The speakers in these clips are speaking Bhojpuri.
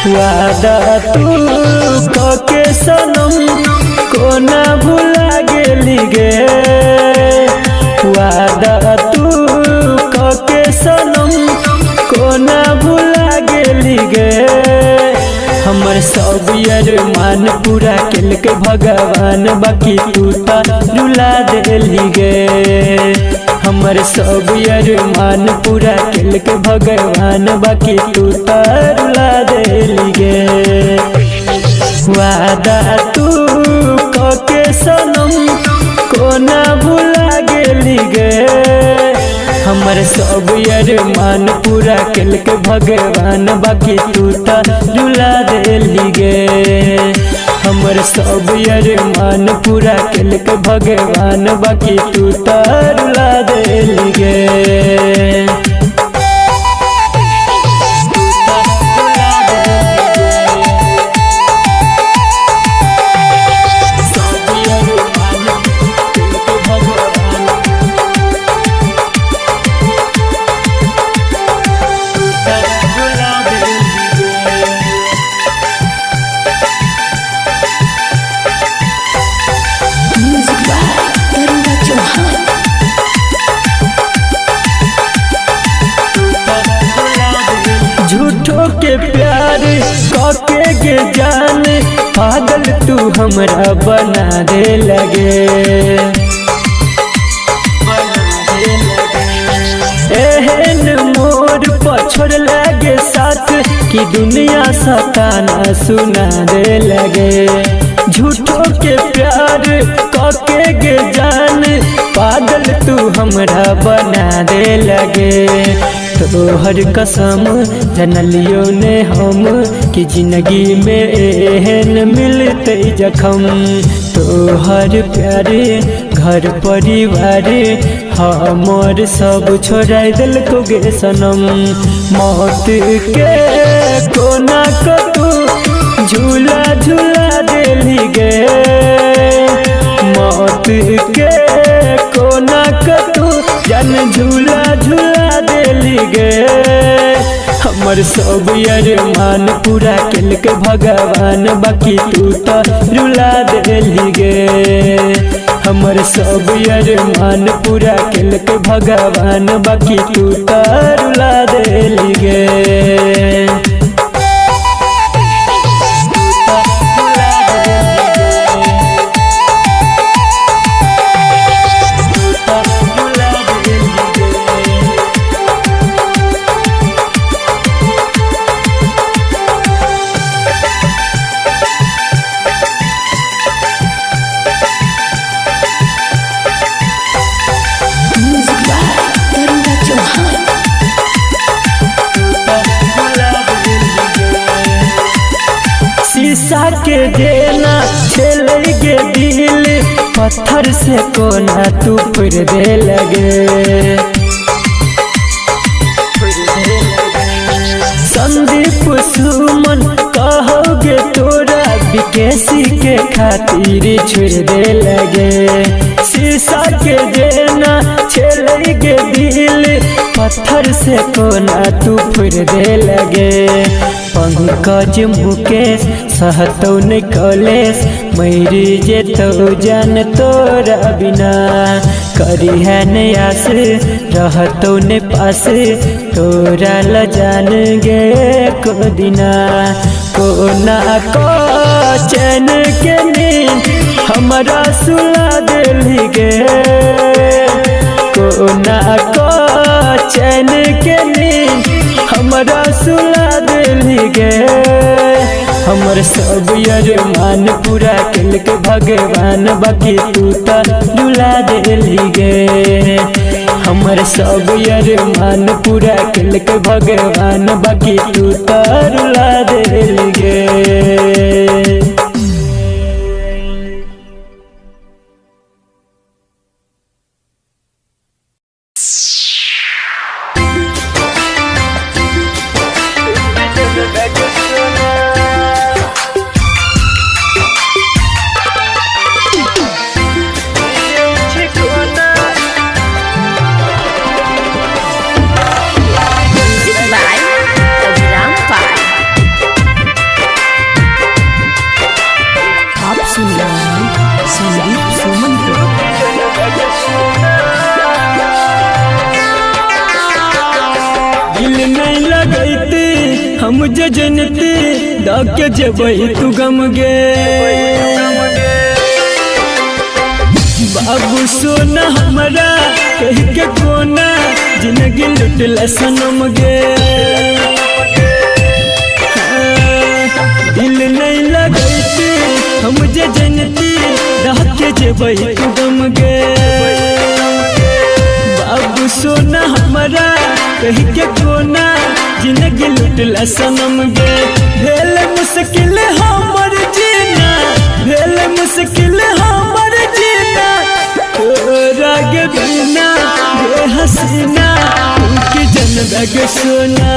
वादा तू के सनम को ना भुला गेली गे। वादा तू के सनम को ना भुला गेली गे। हमर सब अरमान पूरा केल के भगवान, बाकी तू तो रुला देली गे। हमर सब अरमान पूरा केल के भगवान, बाकी तू तो रुला देली गे। वादा तू के सनम को ना भुला गेली गे। हमर सब अरमान पूरा केल के भगवान, बाकी तू तो रुला देली गे। हमर सब अरमान पूरा केल के भगवान, बाकी तू तो रुला देली गे। झूठो के प्यार काके गे जान, पागल तू हमरा बना दे लगे। एहन मोर पछोड़ लगे साथ कि दुनिया सताना सुना दे लगे। झूठो के प्यार काके गे जान, पागल तू हमरा बना दे लगे। तोहर कसम जनलियो ने हम कि जिंदगी में एहन मिलते जखम। तोहर प्यारे घर परिवार हमर सब छोड़ा दिल को गे सनम। मौत के कोना को तू झूला झूला देली गे। मौत के कोना को तू जन झूला झूला देली गे। हमर सब अरमान पूरा केल के भगवान, बाकी तू तो रुला देली गे। हमर सब अरमान पूरा केल के भगवान, बाकी तू तो रुला देली गे। शीशा के देना छेल गे दिल, पत्थर से कोना तू फिर दे लगे। संदीप सुमन कहोगे तोरा विकेसी के खातिर छोड़ दे लगे। शीशा के देना छेल गे दिल, पत्थर से कोना तू फिर दे लगे। पंकज मुकेश सहतो ने कॉलेज, मेरी जे तो जान तोरा बिना। करी है नयास रहतो ने पास, तोरा ल जान गे को दिना। कोना को चैन के नींद हमरा सुला देली गे। कोना को चैन के नींद हमरा सुला देली गे। हमर सब अरमान पूरा केल के भगवान, बाकी तू तो रुला देली गे। हम हमर सब अरमान पूरा कल के भगवान, बाकी तू तरुला दिल गे। हम जनते दाके जबई तू गम गे, बाबू सोना हमारा कह के कोना जिंदगी लुटला सनम गे। दिल नहीं लगते हम जनती दाके जबई तू गम गे, बाबू सोना हमारा कह के कोना जिंदगी लुटला सनम गे। भेल मुश्किल हमर जीना, भेल मुश्किल हमर जीना, तोरा के बिना गे हसीना। तू की जनबे गे सोना,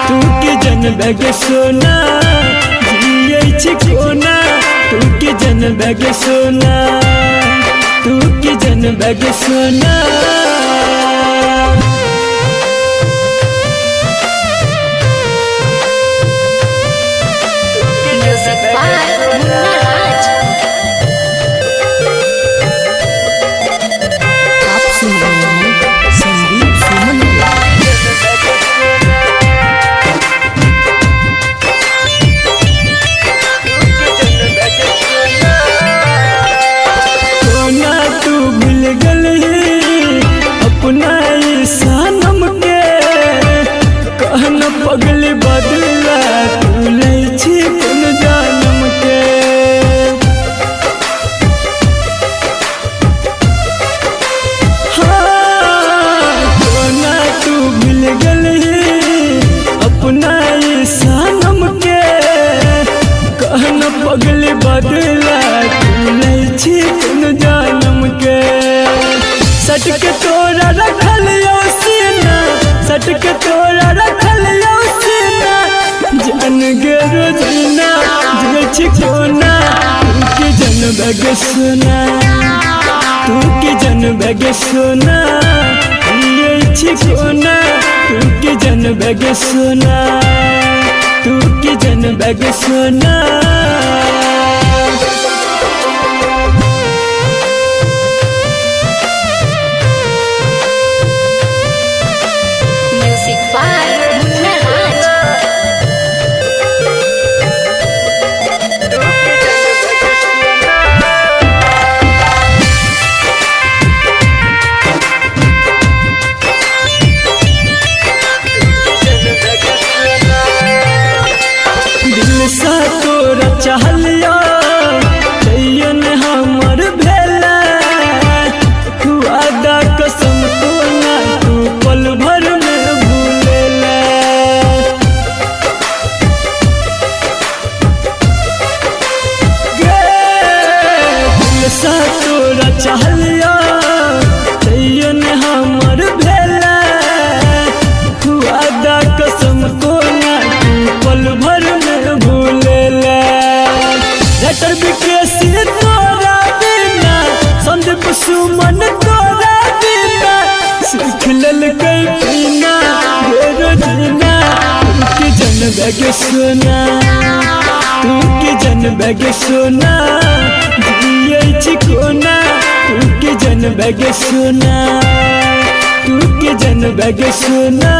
तू की जनबे गे सोना, जियै छी कोना। तू की जनबे गे सोना, तू की जनबे गे सोना। पगली बदला तू लै छी कोन जन्म के, हाँ कोना तू मिल गली अपना सनम के। कहन पगली बदला तू लै छी कोन जन्म के। सटके तोरा रखल यो सीना, सटके तोरा रखल यो सीना, जान गे रोजीना जे छी कोना। तू की जनबे गे सोना, तू की जनबे गे सोना, ये छी कोना। तू की जनबे गे सोना, तू की जनबे गे सोना। चहलिया चयन हमर भेला, वादा कसम तो ना तू पल भर में भूलेला। दिल सा तोरा चहलिया चयन हमर भेला, वादा कसम तो ना तू पल भर में भूलेला। लेटर विकेसी तोरा बिना, संदीप सुमन तोरा बिना, सीख ललकै पीना गे रोजीना। तू की जनबे गे सोना, तू की जनबे गे सोना, जियै छी कोना। तू की जनबे गे सोना, तू की जनबे गे सोना।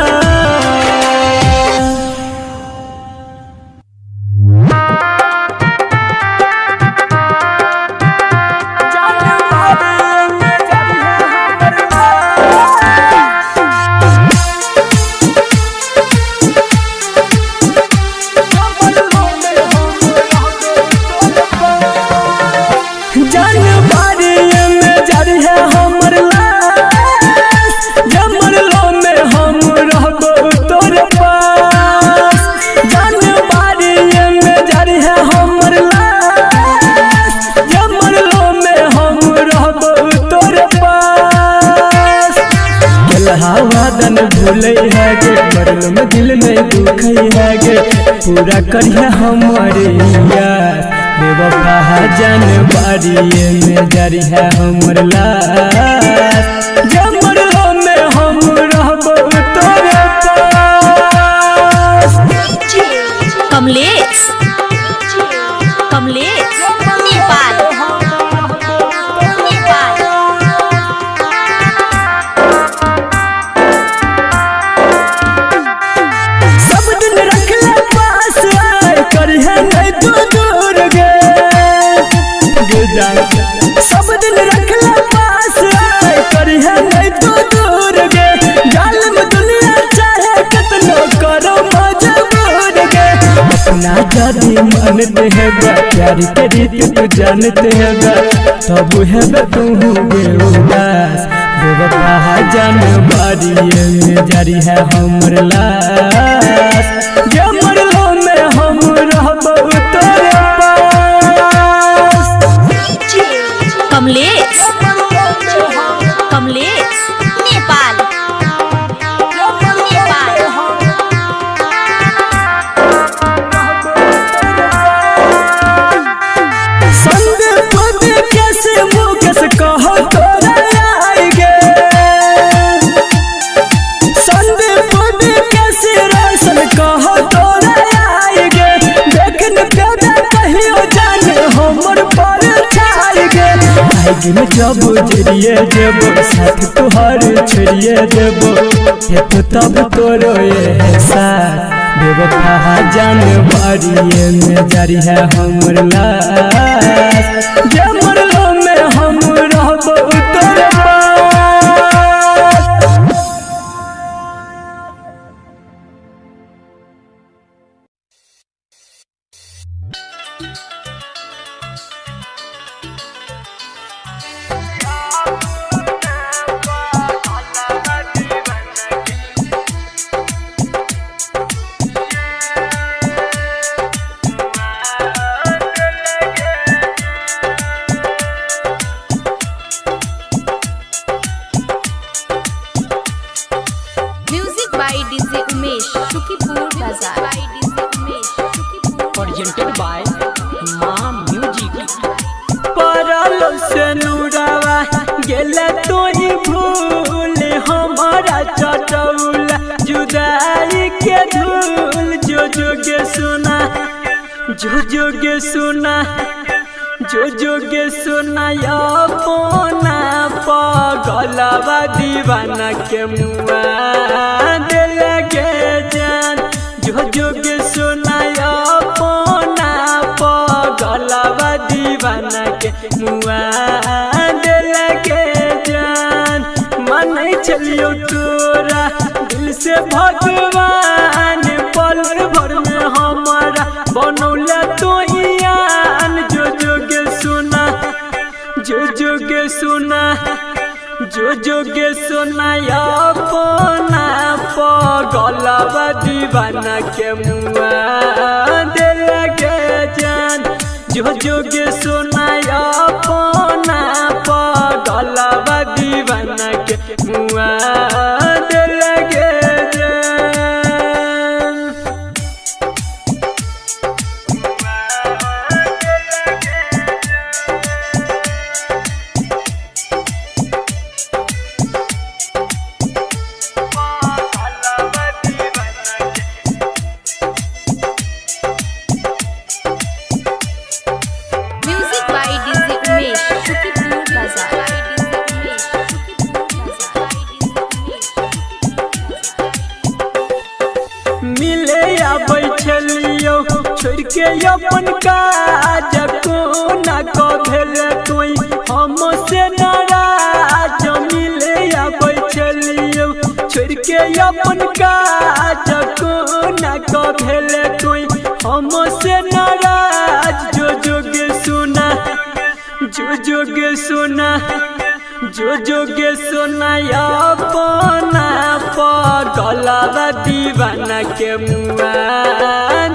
वादन भूले है गे मरल में दिल में दुख है गे पूरा करिया हमारे यार बेवफा जान बारिए में जारी है हमर लाश जमरलो में हम रहबो तोरे पास। कमलेश नेपाल सब दिन रखले पास आए करिए नहीं तो दूर गे सब दिन रखले पास आए करिए नहीं तो दूर गे जालिम दुनिया चाहे कितना करो मजबूर गे अपना जाति मानते हैं प्यार के रीत तू जानते हैं तब है तू गे उदास बेवफा जान बारिए में जारी है हमर लाश जमरलो में हम रहबो तोरे पास। कमलेश नेपाल संदीप कैसे मुकेश कहो तोरा आई गे संदीप कैसे रोशन कहो तोरा आई गे देखन प्यादा कहियो जाने हमर पर छाई गे आगे में जब जरिए देबो साथ तोहर छोड़िए देबो हे तो तब तोरो ये साथ बेवफा जान बारिए में जारी है हमर लाश जमरलो में हम रहबो तोरे पास। Music by DJ Umesh Sukhipur Bazar presented by मां म्यूजिक। परल से नूरावा गेले तो ही भूल हमारा चटौला जुदाई के धूल जो जोगे सुना जो जोगे सुना अपना पगलवा दीवाना के मुआ दिल के जान जो जोगे सुना अपना पगलवा दीवाना के मुआ दिल के जान मन चलियो तोरा दिल से भगवान पल भर में हमारा बनौला तो यान जो जोगे सुना अपना पगलवा दीवाना के मुआ दिल के जान जो जोगे सुना अपना पगलवा दीवाना के मुआ दिल के जान। Music by DJ Umesh Sukhipur Bazar मिले आबै छलियो छोड़ के अपन काज कोना को भेल कोई हमसे नाराज मिले आबै छलियो छोड़ के अपन काज कोना को भेल कोई हमसे नाराज जो जोगे सुना अपना पगलवा दीवाना के मुआ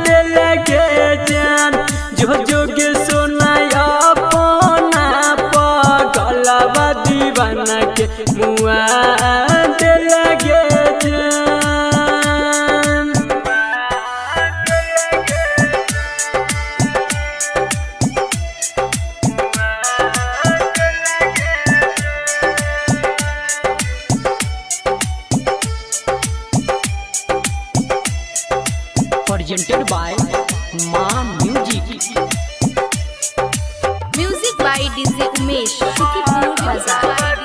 दिल के जान जो जोगे सुना अपना पगलवा दीवाना के मुआ दिल presented by Ma Music. Music by DJ Umesh, Shukipur Bazaar.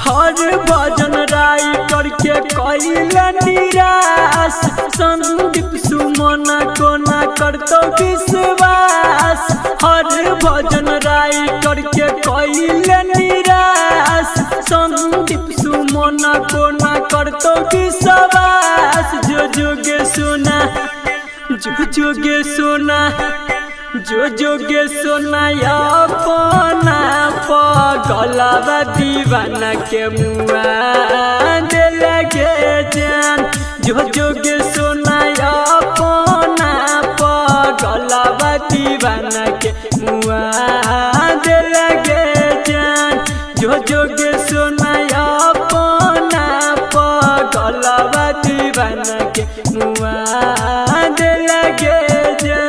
हर भजन राई करके कैला निराश, संदीप सुमन को न करतो विश्वास। हर भजन राई करके कैला निराश, संदीप सुमन को न करतो विश्वास। जो जोगे सोना जो जोगे सोना अपना पगलवा दीवाना के मुआ दे लगे जान। जो जोगे सोना अपना पगलवा दीवाना के मुआ दे लगे जान। जो जोगे सोना अपना पगलवा दीवाना के मुआ दे लगे जान।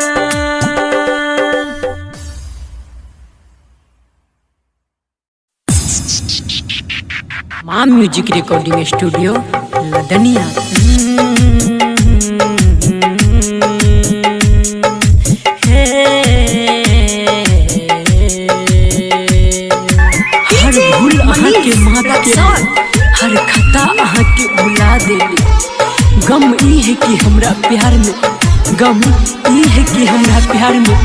Ma Music Recording Studio, Ladania. हर भूल अहाँ के माफ के हर खता अहाँ के भुला देली। गम ई है कि हमरा प्यार में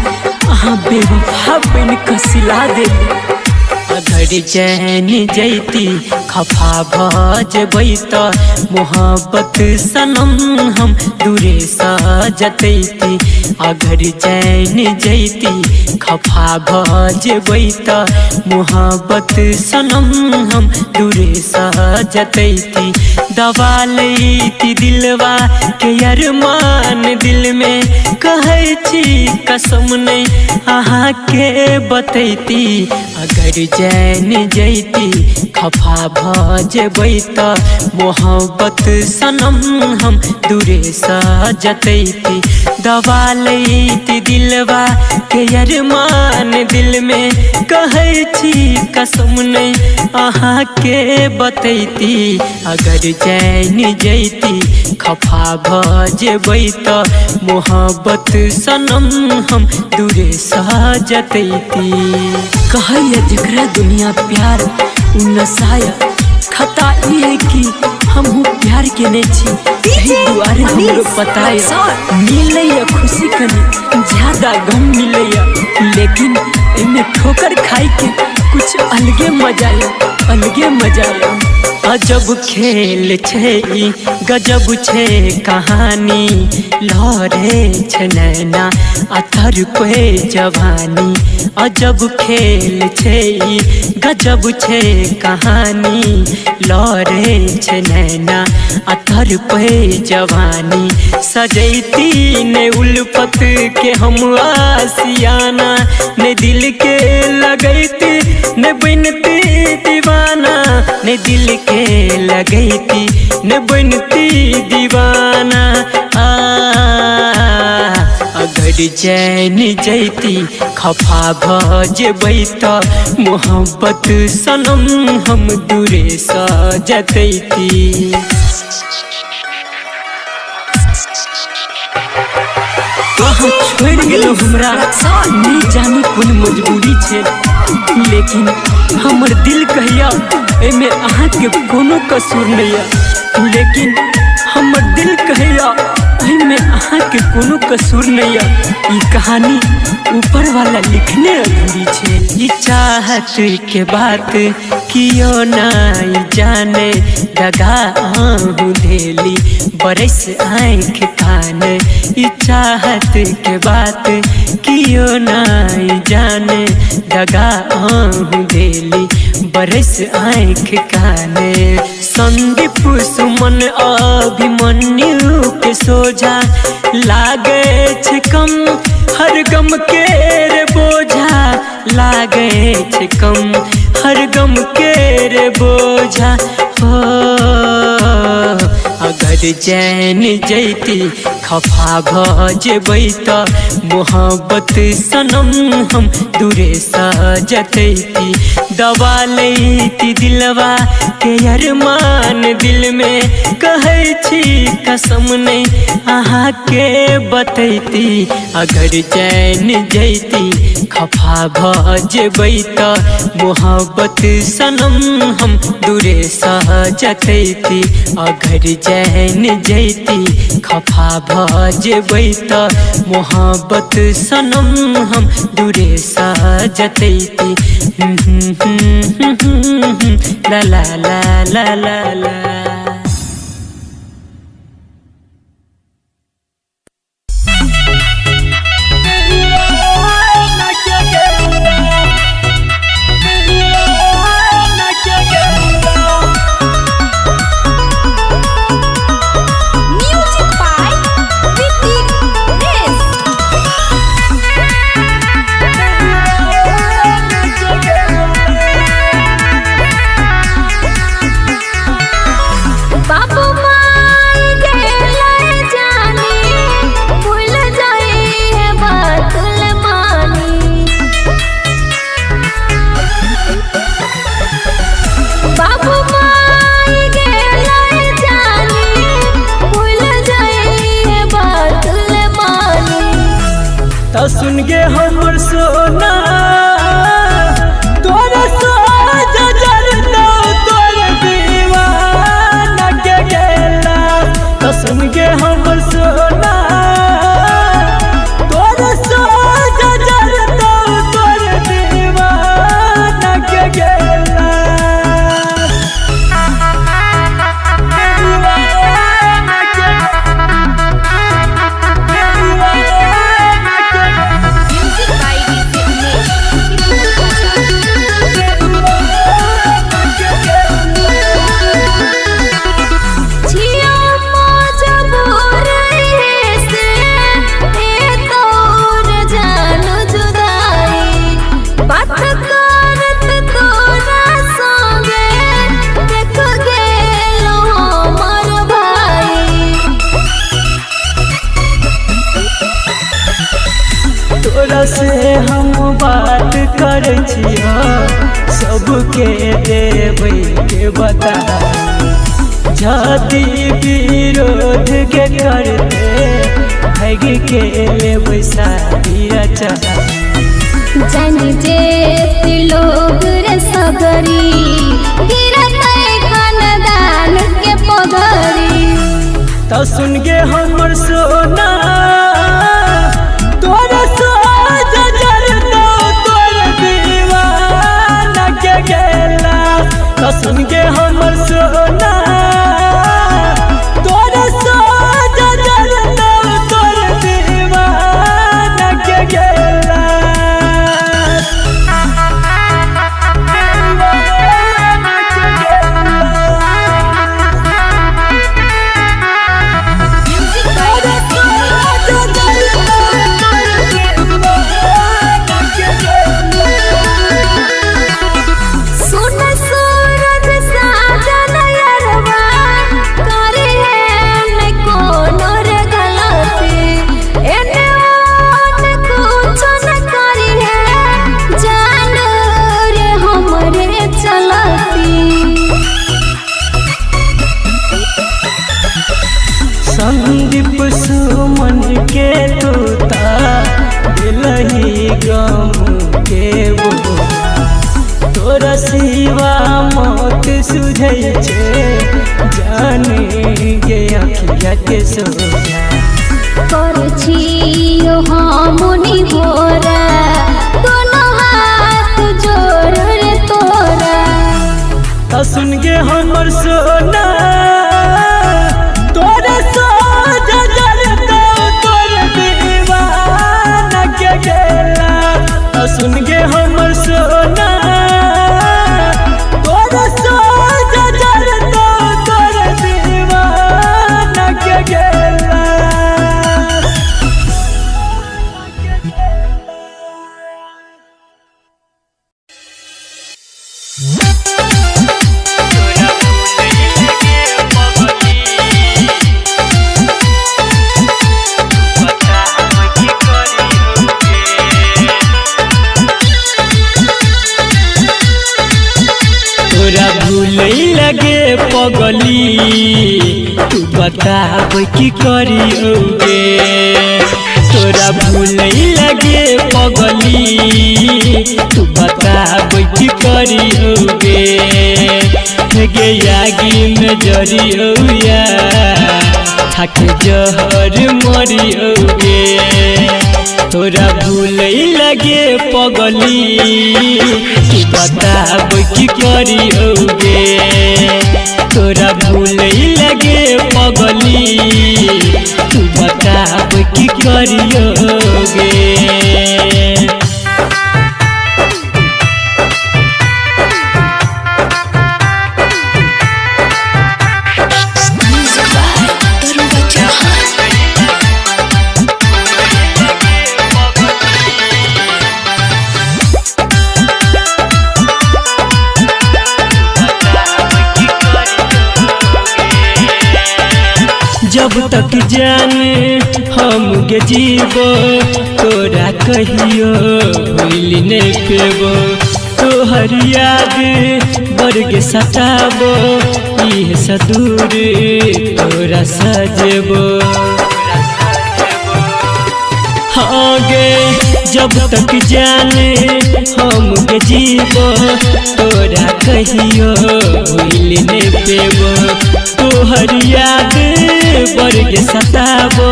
अहाँ बेवफा बन के सिला देली। अगर चैन जैती खफा भजबै त मोहब्बत सनम हम दूरे सजतैती। अगर चैन जैती खफा भजबै त मोहब्बत सनम हम दूरे सजतैती। दबा लैती दिलवा के अरमान दिल में, कहै छी कसम नहीं अहाँ के बतैती। अगर चैन जैती खफा भजबै त मोहब्बत सनम हम दूरे सजतैती। दबा लैती दिलवा के अरमान दिल में, कहै छी कसम नहीं अहाँ के बतैती। अगर चैन जैती खफा भजबै त मोहब्बत सनम हम दूरे सजतैती। कहैया जकरा दुनिया प्यार उ नसाया, खता ई है कि हमहू प्यार के नहीं छी। यही दुआरे हमरो पताया मिलैया खुशी कनी ज्यादा गम मिलैया, लेकिन इनमें ठोकर खाई के कुछ अलगे मजा है। अजब खेल छे ई गजब छे कहानी, लहरे छे नैना अतर पे जवानी। अजब खेल छे ई गजब छे कहानी, लहरे छे नैना अतर पे जवानी। सजैती ने उल्फत के हम आसियाना, ने दिल के लगैती ने बनती दीवाना। ने दिल के लगैती ने बनती दीवाना। अगर चैन जैती खफा भजबै त मोहब्बत सनम हम दूरे सजतैती। अहाँ छोड़ गेलो हमरा, नहीं जानी कोन मजबूरी छे, लेकिन हमर दिल कहिया एमे अहाँ के कोनो कसूर नहीं है। लेकिन हमर दिल कहिया एमे अहाँ के कोनो कसूर नहीं है। ई कहानी ऊपर वाला लिखने अधूरी छे। ई चाहत के बात कियो नहीं जाने, दगा आहू धेली बरस आँख कान। ई चाहत के बात कियो नहीं जाने, दगा आहू धेली बरस आँख कान। संदीप सुमन अभिमन्यु के सोझा लागे छे कम हर गम के रे बोझा। लागे छे कम हर गम के रे बोझा हो। अगर चैन जैती खफा भजेबै त मोहब्बत सनम हम दूरे सजतैती दबा लैती दिलवा के अरमान दिल में कहै छी कसम नहीं अहाँ के बतैती अगर चैन जैती खफा भजेबै त मोहब्बत सनम हम दूरे सजतैती अगर चैन जैती खफा भजेबै त मोहब्बत सनम हम दूरे सजतैती ला ला ला ला ला ला। सुन गे हमर सोना तोरे सोच जरता तोरे दीवाना के गेला तो सुन गे हमर सोना तोरे सोच जरता तोरे दीवाना के गेला से हम बात करे छिया सबके देवे के बता जाति विरोध के करते भाग के लेवे साथी रचा जान जे लोग रे सगरी गिरते खानदान के पगरी तो सुन गे हमर सोना तोरे सुन के हमर सोना तोरे सोच जरता तोरे दीवाना के गेला संदीप सुमन के तोता दिलही गम के वो तोरा सिवा मौत सुझै छे जाने गे अखिया के सोझा कर छियो हमनी होरा दोनों हाथ जोड़ रे तोरा तो सुन गे हमर सोना तोरे सोच जरता तोरे दीवाना के गेला तो सुन गे हमर सोना तोरे सोच जरता तोरे दीवाना के गेला। पगली तू बताब की करियोगे तोरा भूले लगे पगली तू बताब की करियोगे गे आगी में जरियोया थक जहर मरियोगे तोरा भूले लगे पगली तू बताब की करियोगे तोरा भूले लगे पगली तू बताब की करियोगे जब तक जाने हम गे जीवो तोरा कहियो भूल नहीं पेबो तोहर याद बरगे सताबो इह सदूर तोरा सजेबो हाँ गे जब तक जाने हम गे जीवो तोरा कहियो भूल नहीं पेबो तोहर याद बरगे सताबो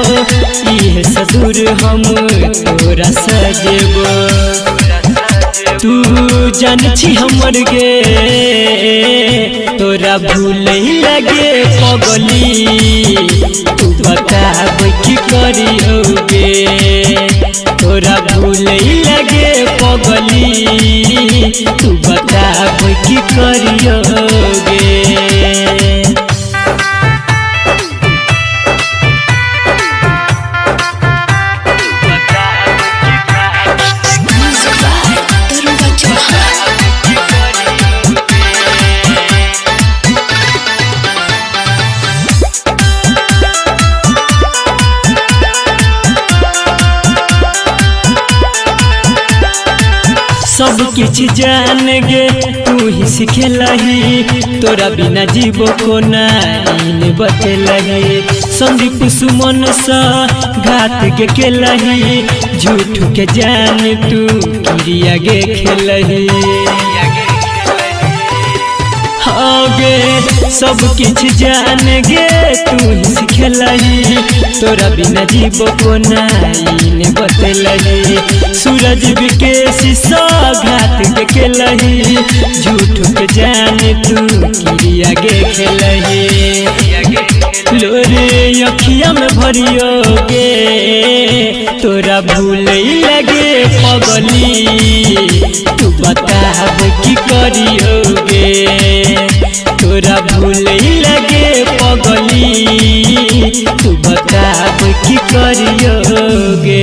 इह सदूर हम तोरा सजेबो तू जान छी हमर गे तोरा भूले लगे पगली तू बताब की करियोगे तोरा भूले लगे पगली तू बताब की करियोगे सब किछ जान गे तू ही सिखेलही तोरा बिना जीवो को नहीं बतेलही संदीप सुमन सा घात गे केलही झूठ के जान तू क्रिया गे खेलही हाँ गे सब किछ जान गे तू ही सिखेलही तोरा बिना जीवो को नहीं बतेलही सूरज विकेश घात के केलही झूठ के जान तू क्रिया गे खेलही लोरे अखिया में भरियोगे तोरा भूले लगे पगली तू बताब की करियोगे तोरा भूले लगे पगली तू बताब की करियोगे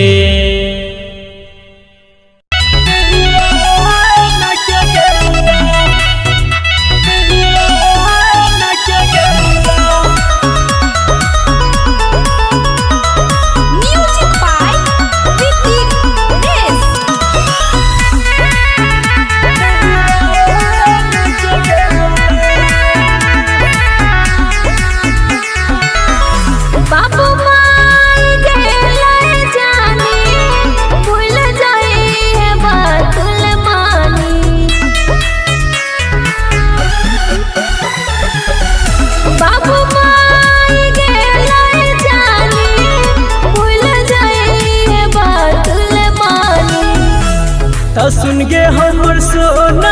सुन गे हमर सोना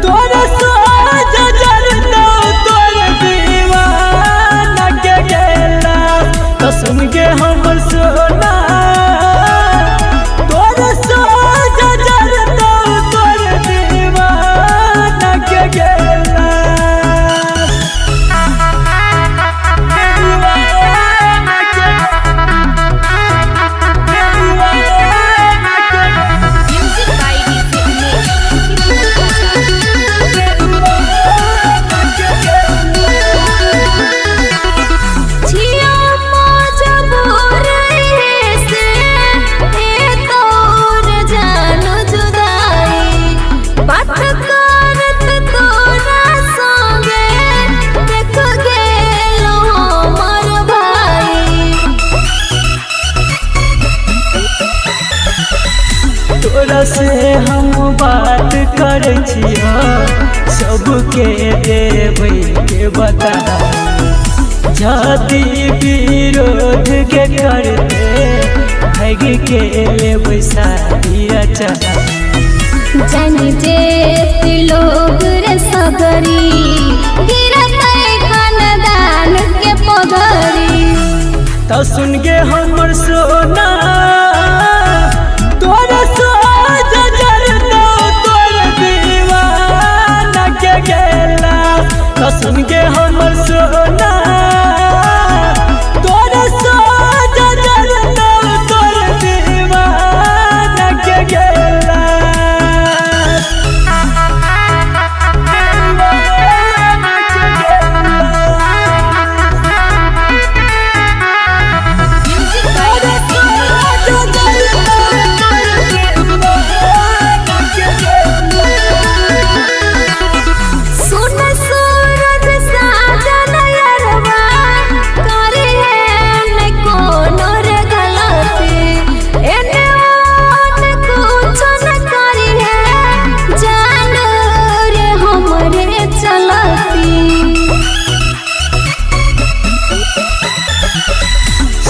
तोरा सोच जरता तोर दीवाना के गेला तो सुन गे हमर सोना तोरा सोच जरता तोर दीवाना के गेला Music by DJ Umesh. से हम बात करे छिया सबके देवे के बता जाति विरोध के करते भाग के लेबै शादी रचा जानी जे लोग रे सगरी गिरते खानदान के पगरी तो सुन के हमर सोना तोर सोच जरतो तोर दीवाना के गेला तो सुन के हमर सोना तोर सोच जरतो तोर दीवाना के गेला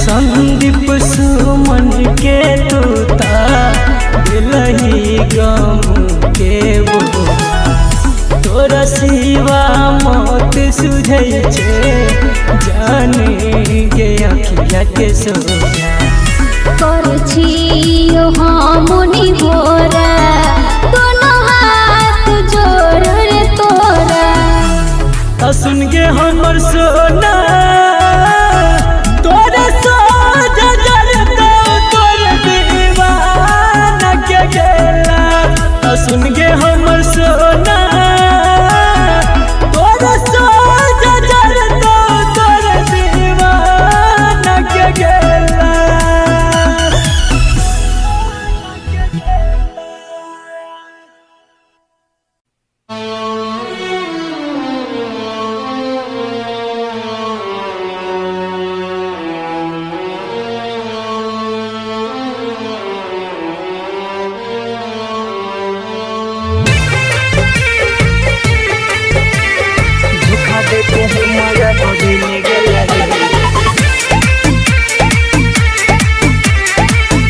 संदीप सुमन के तूता दिलही गम के वो तोरा सिवा मौत सुझै छे जाने के अखिया के सोया कर छियो हमनी भोरा दोनों हाथ जोड़ रे तोरा तो सुन के हमर सोना तोर सोच जरतो तोर दीवाना के गेला तो सुन के हमर सोना तोर सोच जरतो तोर दीवाना के गेला धोखा देते हमारा बॉडी में गेला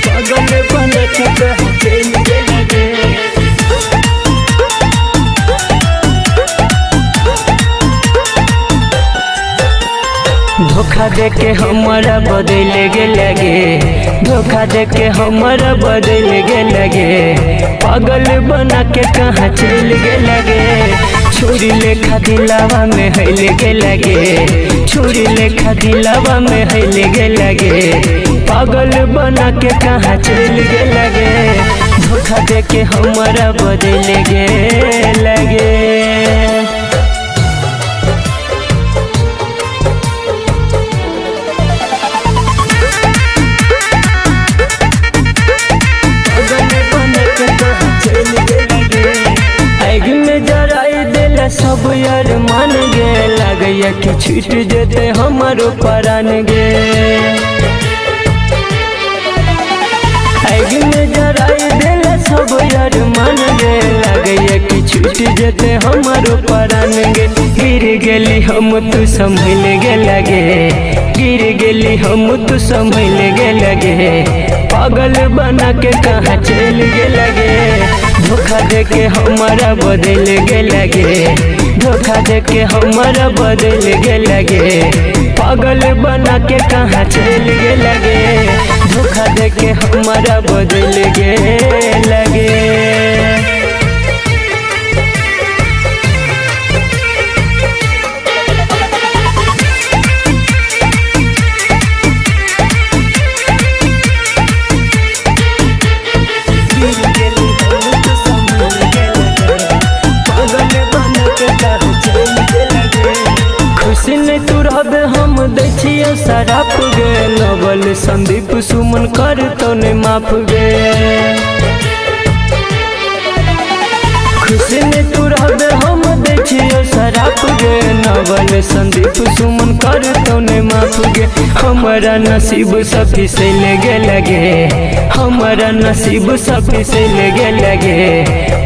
पागल बने के चल गेला गे धोखा दे के हमारा बदल गे लगे धोखा दे के हमारा बदल गे लगे पागल बना के कहाँ चल गे लगे छुरी लेखा दिलावा में हिल गे लगे छुरी लेखा दिलावा में हिल गे लगे पागल बना के कहाँ चल गे लगे धोखा दे के हमारा बदल गे लगे सब यार मान गे लगैया कि छूट जेते हमारो परान गे आग में जराई देला सब यार मान गे लगैया कि छूट जेते हमारो परान गे गिर गेली हम तू संभल गे लगे गिर गेली हम तू संभल गे लगे पागल बना के कहाँ चल गे लगे धोखा दे के हमारा बदल गे लगे धोखा दे के हमारा बदल गे लगे पागल बना के कहाँ चल गे लगे धोखा दे के हमारा बदल गे लगे खुशी नहीं तू रहबे हम दै छियै शराप गे नवल संदीप सुमन कर तो ने माफ गे खुशी नहीं तू रहबे हम दै छियै शराब गे नवल संदीप सुमन कर तौने माफ गे हमारा नसीब सफी से लगे हमारा नसीब सफी से लगे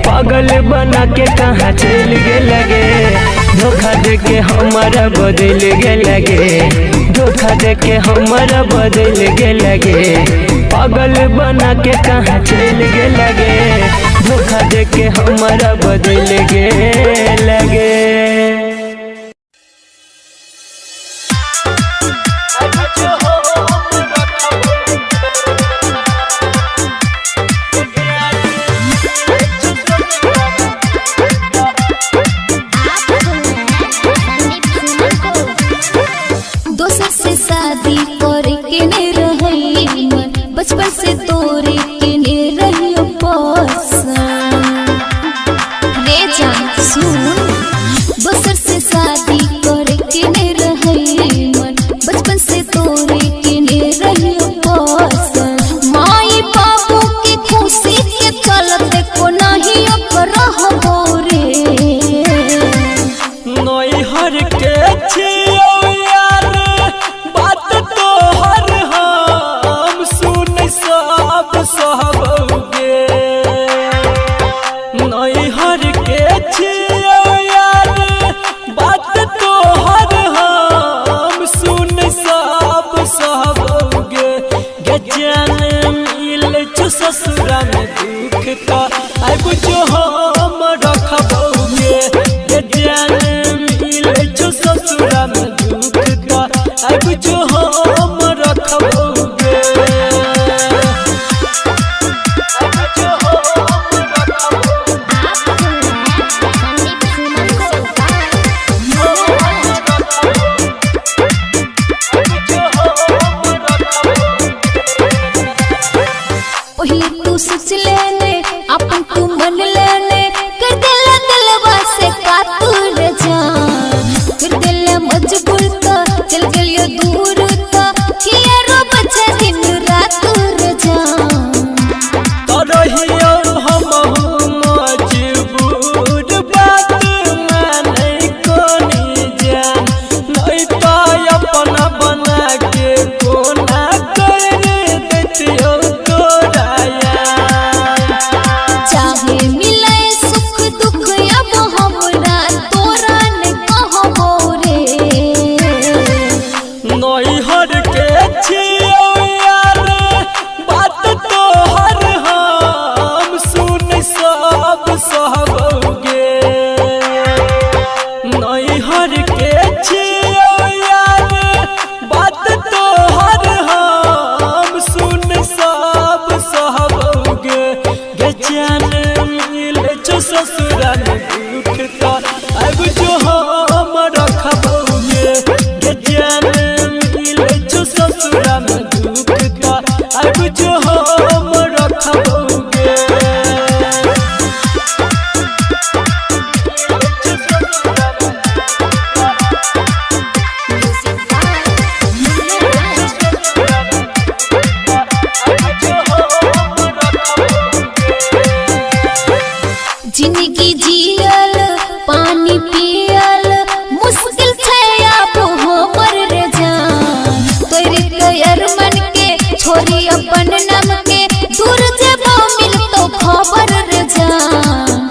पागल बना के कहाँ चल गे लगे धोखा दे के हमारा बदल गे लगे धोखा दे के हमारा बदल गे लगे पागल बना के कहाँ चल गे लगे धोखा दे के हमारा बदल गे लगे। दोसर से शादी करे के ने रही बचपन से तोरे के ने रहियो रे जान सुन दोसर से शादी करे के ने रही बचपन से तोरे के ने रहियो माई बाबू की खुशी के चलते को नहीं रहबो रे नई हर के छियो यार बात तो हर हम सुन सब सहबोगे नई हर के छियो यार बात तो हर हम सुन सब सहबोगे गे जान मिल छु ससुरा में दुख का अब जो हम रखबोगे गे जान ससुरा में दुख का अब जो हम रखबोगे पहले तू सोच लेने अपन तू मन लेने कर दिलवा से कातुर जान कर दिल मजबूर तो चल गलियो दूर तो किया रो बच्चा दिन रात जान तरहियो हम मजबूर बात माने कोनी जान नहीं तो अपना बना के कोना कर देतियो तोरा चाहे मिले सुख दुख अब हमरा तोरा ने कहबो रे नई हर के छियो यार बात तो हर हम सुन सब सहबोगे नई हर के छियो यार बात तो हर हम सुन सब सहबोगे गे जान मिल छु ससुरा में दुख का अब जो हम रखबोगे गे जान मिल छु ससुरा में दुख का अब जो हम रखबोगे जिंदगी जियल पानी पियल मुश्किल छै अब हमर रे जान तोरे कयर मन के छोरी अपन नाम के दूर जबो मिलतो खबर रे जान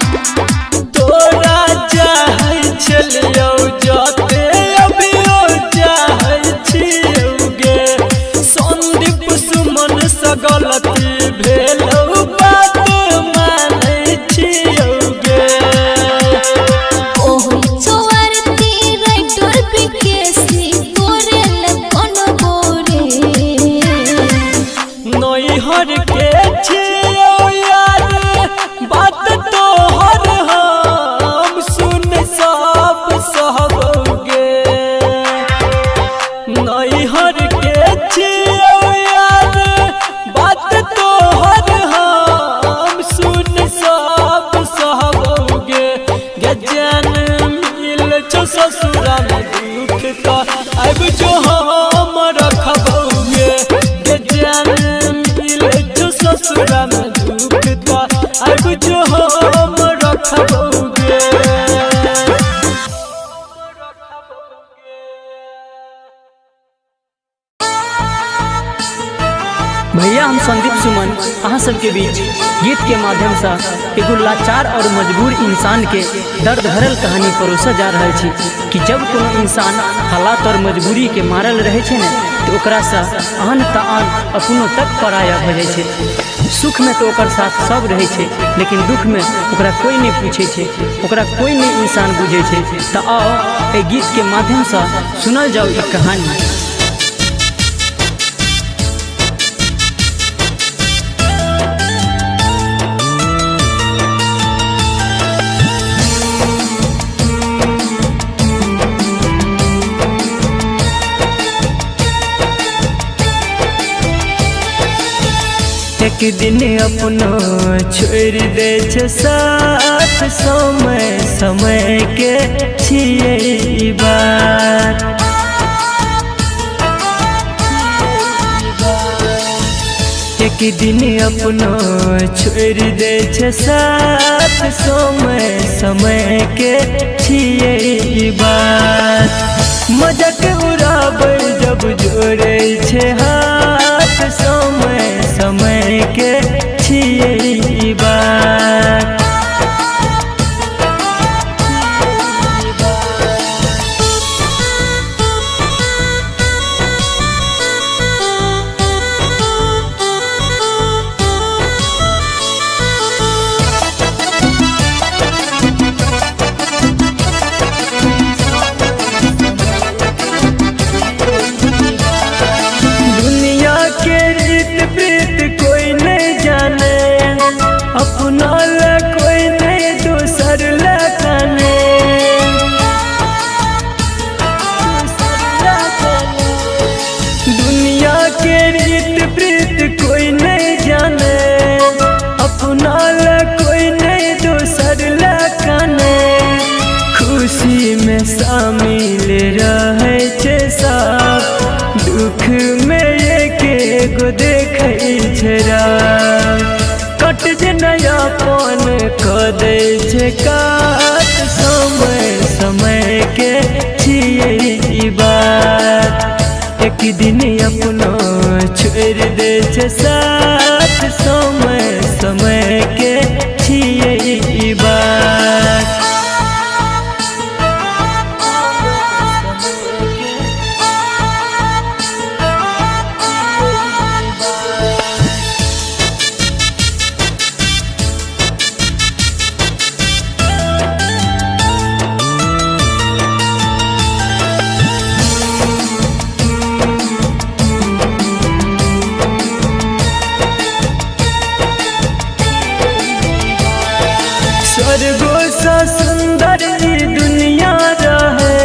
तोरा चाहै छलियो जते अभियो चाहै छियोगे संदीप सुमन से गलती भेलौ बात मानै छियोगे ओहो चोरती राइटर बिकेसी तोरे लगन बोरे नई हर के छियो यार बात तो हर हम सुन सब सहबोगे नई हर के छियो यार बात तो हर हम सुन सब सहबोगे गे जान मिल छु ससुरा में दुख का अब जो हम रखबोगे गे जान मिल छु ससुरा में दुख का अब जो हम रखबोगे। संदीप सुमन अहाँ सबके बीच गीत के माध्यम से एगो लाचार और मजबूर इंसान के दर्द भरल कहानी परोसा जा रहा है कि जब कोनो इंसान हालात और मजबूरी के मारल रहे छे ने तो ओकरा से आन त आन अपनो तक पराया भ जाय छे। सुख में तो ओकर साथ सब रहे छे, लेकिन दुख में ओकरा कोई नहीं पूछे छे, ओकरा कोई नहीं इंसान बुझे छे। तो आओ ए गीत के माध्यम से सुनल जाओ ई कहानी। एक दिन अपनो छोड़ दे छे साथ, समय समय के छिए बात। एक दिन अपनो छोड़ दे छे साथ, समय समय के छिए बात। मजाक उड़ाबै जब जोड़े छे हाथ, समय समय के छिए बात। दुनिया के रीत प्रीत कोई नहीं जाने, अपना ला कोई नहीं दूसर ला जाने। दुनिया के रीत प्रीत कोई नहीं जाने, अपना ला कोई नहीं दूसर ला जाने। खुशी में शामिल रहे छे सब, दुख में एगो देखै छे राह। कट जे नयापन क दै छे काट, समय समय के छिए बात। एक दिन अपनो छोड़ दे छे साथ, समय समय के छिए बात। स्वर्गो सा सुंदर ई दुनिया रहे,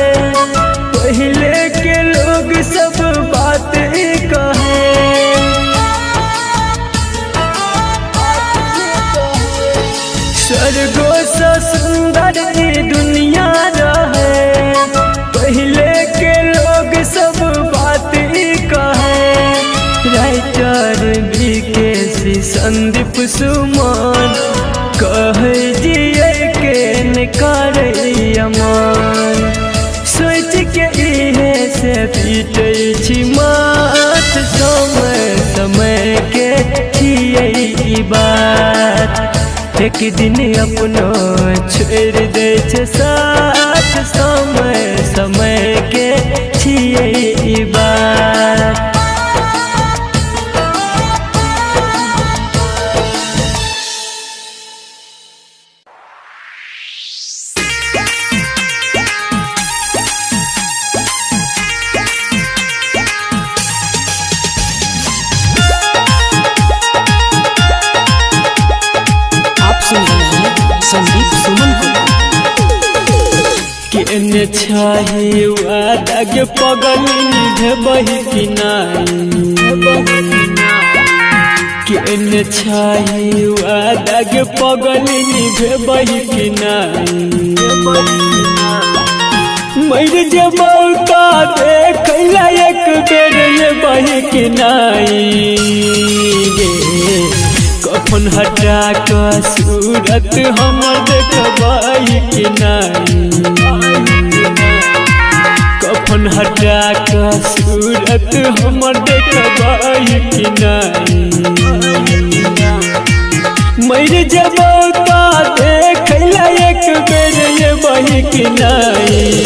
पहले के लोग सब बात कहे। स्वर्गो सा सुंदर ई दुनिया रहे, पहले के लोग सब बात कहे। राइटर विकेश संदीप सुमन कहे जिए के निकारे अमान। सोच के इहे से पीटे छी माथ, समय समय के छिए बात। एक दिन अपनो छोड़ दे छे साथ, समय समय के छिए बात। संदीप सुमन केने छाही वादा के पगली निभबही कि नहीं। केने छाही वादा के पगली निभबही कि नहीं। मर जबौ का देखला एक बेर ये बही कि नहीं। कफन हटा के सूरत हमर देखबही कि नहीं। कफन हटा के सूरत हमर देखबही कि नहीं। मर जबो तो देखला एक बेर ये बही कि नहीं।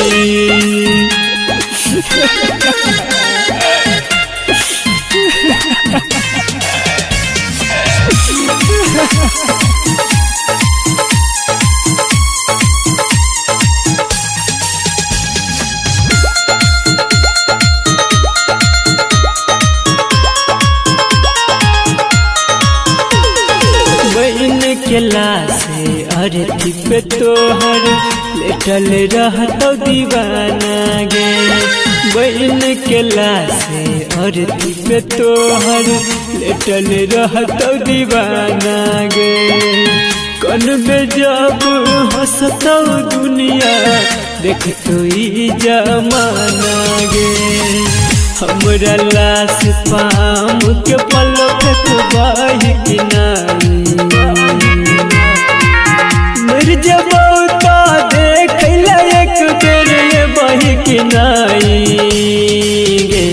बहन के लाशे अरती पे तोहर लेटल रहतो दीवाना गे। बहन के लाशे अरती पे तोहर लेटल रहतो दीवाना गे। कन में जब हंसतो दुनिया देखतो ई जमाना गे। हमरा लाश पाम के पलक बाही कि नहीं। मर जबो तो देखला एक बेर ये बही कि नहीं गे।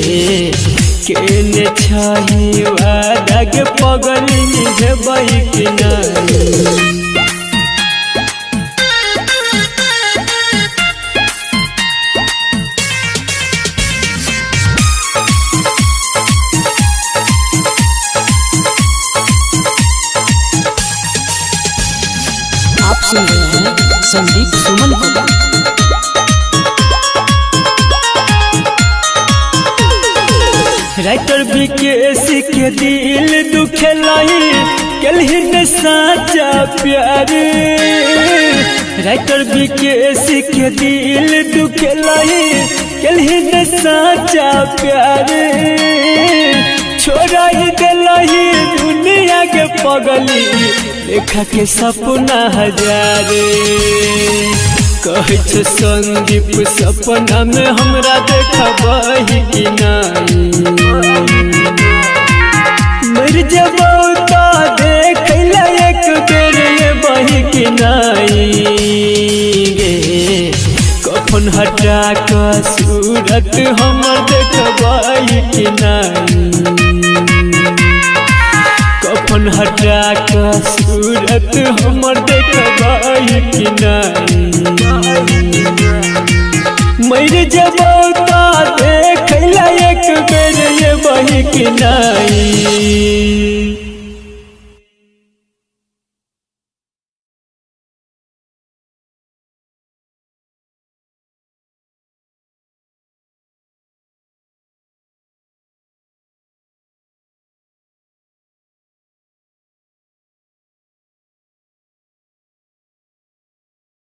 केने छही वादा के पगली जे बही कि नहीं। आप सुन रहे हैं संदीप सुमन को। राइटर विकेश के दिल दुखेलाई कलहिन साचा प्यार। राइटर विकेश के दिल दुखेलाई कलहिन साचा प्यार। छोड़ाई दिलही दुनिया के पगली देखा के सपना हजारे। कहे छो संदीप सपना में हमरा देखबही कि नहीं। मर जबो तो देखला एक बेर ये बही कि नहीं गे। कफन हटा के सूरत हमर देखबही कि नहीं। कफन हटा के सूरत हमर देखबही कि नहीं। मर जबो तो देखला एक बेर ये बही कि नहीं।